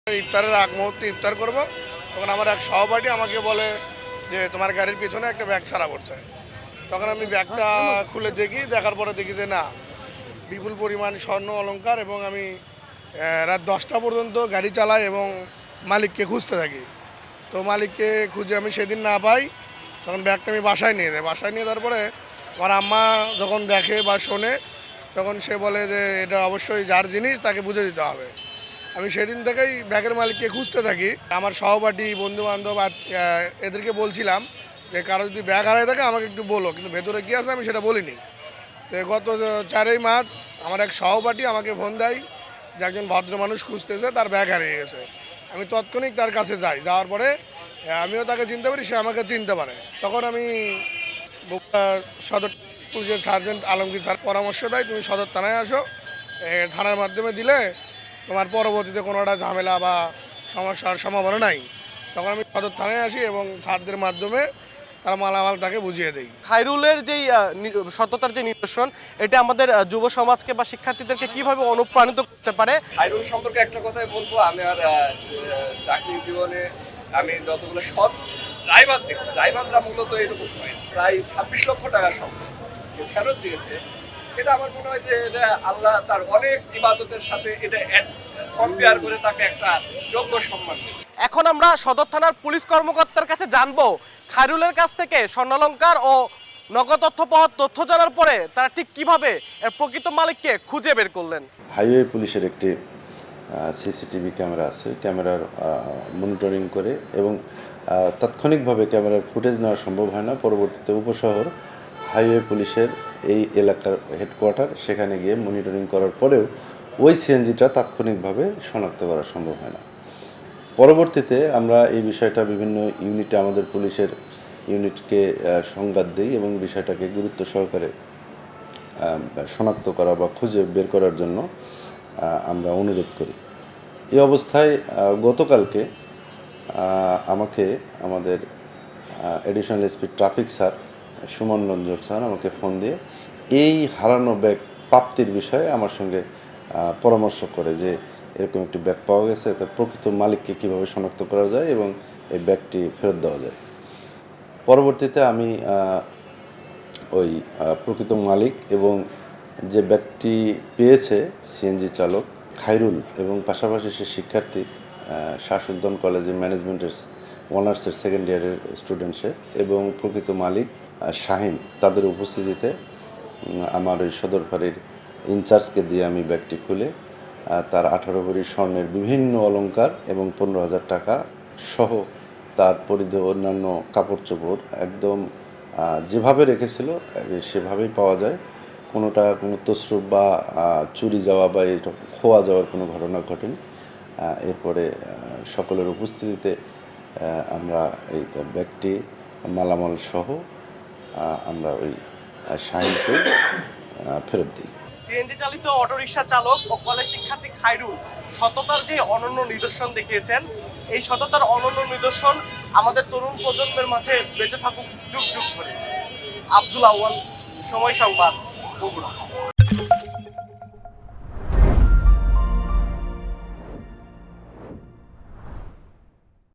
ইফতারের আগ মুহূর্তে ইফতার করব, তখন আমার এক সহপাঠী আমাকে বলে যে তোমার গাড়ির পিছনে একটা ব্যাগ ছাড়া পড়ছে। তখন আমি ব্যাগটা খুলে দেখি, দেখার পরে দেখি যে না, বিপুল পরিমাণ স্বর্ণ অলংকার, এবং আমি রাত 10টা পর্যন্ত গাড়ি চালাই এবং মালিককে খুঁজতে থাকি। তো মালিককে খুঁজে আমি সেদিন না পাই, তখন ব্যাগটা আমি বাসায় নিয়ে যাই। বাসায় নিয়ে যাওয়ার পরে আমার আম্মা যখন দেখে বা শোনে, তখন সে বলে যে এটা অবশ্যই যার জিনিস তাকে বুঝে দিতে হবে। আমি সেদিন থেকেই ব্যাগের মালিককে খুঁজতে থাকি। আমার সহপাঠী, বন্ধুবান্ধব এদেরকে বলছিলাম যে কারো যদি ব্যাগ হারায় থাকে আমাকে একটু বলো, কিন্তু ভেতরে কী আছে আমি সেটা বলিনি। তো গত 4ই মার্চ আমার এক সহপাঠী আমাকে ফোন দেয় যে একজন ভদ্র মানুষ খুঁজতেছে, তার ব্যাগ হারিয়ে গেছে। আমি তৎক্ষণিক তার কাছে যাই, যাওয়ার পরে আমিও তাকে চিনতে পারি, সে আমাকে চিনতে পারে। তখন আমি সদর পুলিশের সার্জেন্ট আলমগীর স্যার পরামর্শ দেয়, তুমি সদর থানায় আসো, থানার মাধ্যমে দিলে তোমার পরবর্তীতে কোনো একটা ঝামেলা বা সমস্যার সম্ভাবনা নাই। তখন আমি সদর থানায় আসি এবং ছাত্রদের মাধ্যমে তারা মালামাল তাকে বুঝিয়ে দেয়। খায়রুলের যেই সততার যে নিদর্শন, এটা আমাদের যুব সমাজকে বা শিক্ষার্থীদেরকে কিভাবে অনুপ্রাণিত করতে পারে? খায়রুল সম্পর্কে একটা কথাই বলবো, আমি আর চাকরি জীবনে আমি যতগুলো সব ড্রাইভার দেখি, ড্রাইভাররা মূলত এরকম হয়। প্রায় 26 লক্ষ টাকার সম্পদ ফেরত দিয়েছে। সেটা আমার মনে হয় যে এটা আল্লাহ তার অনেক ইবাদতের সাথে এটা কম্পেয়ার করে তাকে একটা যোগ্য সম্মান দেবে। এখন আমরা সদর থানার পুলিশ কর্মকর্তার কাছে জানবো খায়রুলের কাছ থেকে স্বর্ণালংকার ও নগদ তথ্য পাওয়ার তথ্য জানার পরে তারা ঠিক কিভাবে এর প্রকৃত মালিককে খুঁজে বের করলেন। হাইওয়ে পুলিশের একটি সিসিটিভি ক্যামেরা আছে, ক্যামেরার মনিটরিং করে এবং তাৎক্ষণিকভাবে ক্যামেরার ফুটেজ নেওয়া সম্ভব হয় না। পরবর্তীতে উপশহর হাইওয়ে পুলিশের এই এলাকার হেডকোয়ার্টার, সেখানে গিয়ে মনিটরিং করার পরেও ওই সিএনজিটা তাৎক্ষণিকভাবে শনাক্ত করা সম্ভব হয় না। পরবর্তীতে আমরা এই বিষয়টা বিভিন্ন ইউনিটে, আমাদের পুলিশের ইউনিটকে সংবাদ দিই এবং বিষয়টাকে গুরুত্ব সহকারে শনাক্ত করা বা খুঁজে বের করার জন্য আমরা অনুরোধ করি। এই অবস্থায় গতকালকে আমাকে আমাদের additional SP traffic sir Suman Ranjan sir আমাকে ফোন দিয়ে এই হারানো ব্যাগ প্রাপ্তির বিষয়ে আমার সঙ্গে পরামর্শ করে যে এরকম একটি ব্যাগ পাওয়া গেছে, তার প্রকৃত মালিককে কীভাবে শনাক্ত করা যায় এবং এই ব্যাগটি ফেরত দেওয়া যায়। পরবর্তীতে আমি ওই প্রকৃত মালিক এবং যে ব্যাগটি পেয়েছে সিএনজি চালক খায়রুল এবং পাশাপাশি সে শিক্ষার্থী শাহ সুলতান কলেজে ম্যানেজমেন্টের অনার্সের সেকেন্ড ইয়ারের স্টুডেন্ট সে, এবং প্রকৃত মালিক শাহিন, তাদের উপস্থিতিতে আমার ওই সদর ফাঁড়ির ইনচার্জকে দিয়ে আমি ব্যাগটি খুলে তার 18 ভরি স্বর্ণের বিভিন্ন অলংকার এবং 15,000 টাকা সহ তার পরিধেয় অন্যান্য কাপড় চোপড় একদম যেভাবে রেখেছিল সেভাবেই পাওয়া যায়। কোনোটা কোনো তসরুপ বা চুরি যাওয়া বা এটা খোয়া যাওয়ার কোনো ঘটনা ঘটেনি। এরপরে সকলের উপস্থিতিতে আমরা এই ব্যাগটি মালামাল সহ আমরা ওই শাহিনকে ফেরত দিই। সিএনজি চালিত অটোরিকশা চালক ও কলেজ শিক্ষার্থী খায়রুল সততার যে অনন্য নিদর্শন দেখিয়েছেন, এই সততার অনন্য নিদর্শন আমাদের তরুণ প্রজন্মের মাঝে বেঁচে থাকুক যুগ যুগ ধরে। আব্দুল আউয়াল, সময় সংবাদ, বগুড়া।